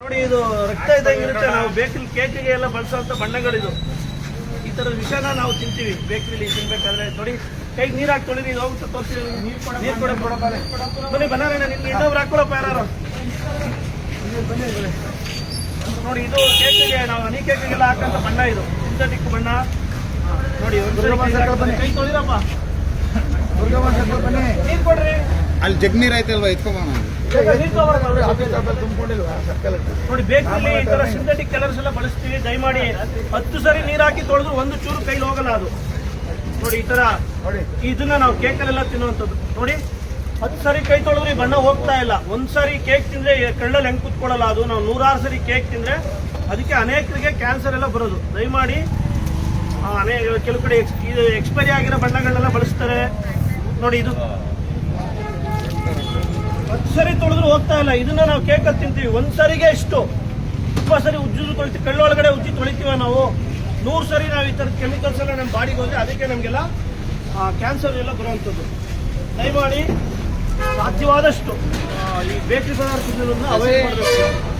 ನೋಡಿ, ಇದು ರಕ್ತ ಇದ್ದಂಗಿರುತ್ತೆ. ನಾವು ಬೇಕರಿ ಕೇಕಿಗೆ ಎಲ್ಲ ಬಳಸುವಂತ ಬಣ್ಣಗಳಿದು. ಈ ತರದ ವಿಷಯನ ನಾವು ತಿಂತೀವಿ ಬೇಕರಿಲಿ ತಿನ್ಬೇಕಾದ್ರೆ. ನೋಡಿ, ಕೈಗೆ ನೀರು ಹಾಕಿ ತೊಳಿರಿ, ಇದು ಹೋಗುತ್ತೆ. ತೋರಿಸ್ತೀವಿ, ನೀರು ಕೊಡ ಬನ್ನಿ. ಬನಾರಣ್ಣ, ನಿಮ್ಗೆ ಇನ್ನೊಬ್ರು ಹಾಕೊಳ್ಳಪ್ಪ ಯಾರು. ನೋಡಿ, ಇದು ಕೇಕಿಗೆ ನಾವು ಹನಿ ಕೇಕಿಗೆಲ್ಲ ಹಾಕಂತ ಬಣ್ಣ, ಇದು ಸಿಂಥೆಟಿಕ್ ಬಣ್ಣ. ನೋಡಿ, ಕೈ ತೊಳಿರಪ್ಪ, ನೀರು ಕೊಡ್ರಿ. ಅಲ್ಲಿ ಜಗ್ ನೀರ್ ಆಯ್ತಲ್ವಾ, ಎತ್ಕೊಂಬ. ನೋಡಿ, ಬೇಕಲ್ಲಿ ಈ ತರ ಸಿಂಥೆಟಿಕ್ ಕಲರ್ಸ್ ಎಲ್ಲ ಬಳಸ್ತೀವಿ. ದಯಮಾಡಿ 10 ಸರಿ ನೀರ್ ಹಾಕಿ ತೊಳೆದ್ರು ಒಂದು ಚೂರು ಕೈಲಿ ಹೋಗಲ್ಲ ಅದು. ನೋಡಿ, ಈ ತರ ಇದನ್ನ ನಾವು ಕೇಕಲ್ಲೆಲ್ಲ ತಿನ್ನುವಂಥದ್ದು. ನೋಡಿ, 10 ಸರಿ ಕೈ ತೊಳೆದ್ರು ಈ ಬಣ್ಣ ಹೋಗ್ತಾ ಇಲ್ಲ. ಒಂದ್ಸರಿ ಕೇಕ್ ತಿಂದ್ರೆ ಕಳ್ಳಲ್ಲಿ ಹೆಂಗ್ ಕುತ್ಕೊಳ್ಳಲ್ಲ ಅದು. ನಾವು 106 ಸರಿ ಕೇಕ್ ತಿಂದ್ರೆ ಅದಕ್ಕೆ ಅನೇಕರಿಗೆ ಕ್ಯಾನ್ಸರ್ ಎಲ್ಲ ಬರೋದು. ದಯಮಾಡಿ ಕೆಲವು ಕಡೆ ಇದು ಎಕ್ಸ್ಪೈರಿ ಆಗಿರೋ ಬಣ್ಣಗಳನ್ನೆಲ್ಲ ಬಳಸ್ತಾರೆ. ನೋಡಿ, ಇದು 10 ಸರಿ ತೊಳೆದ್ರು ಹೋಗ್ತಾ ಇಲ್ಲ. ಇದನ್ನ ನಾವು ಕೇಕಲ್ಲಿ ತಿಂತೀವಿ. ಒಂದ್ಸರಿಗೆ ಎಷ್ಟು 20 ಸರಿ ಉಜ್ಜು ತೊಳಿತೀವಿ. ಕಳ್ಳೊಳಗಡೆ ಉಜ್ಜಿ ತೊಳಿತೀವ ನಾವು. 100 ಸರಿ ನಾವು ಈ ಥರದ ಕೆಮಿಕಲ್ಸ್ ಎಲ್ಲ ನಮ್ಮ ಬಾಡಿಗೆ ಹೋದ್ರೆ ಅದಕ್ಕೆ ನಮಗೆಲ್ಲ ಕ್ಯಾನ್ಸರ್ ಎಲ್ಲ ಬರುವಂಥದ್ದು. ದಯಮಾಡಿ ಸಾಧ್ಯವಾದಷ್ಟು ಈ ಬೇಕರಿ ಪದಾರ್ಥ ಅವಾಯ್ಡ್ ಮಾಡಬೇಕು.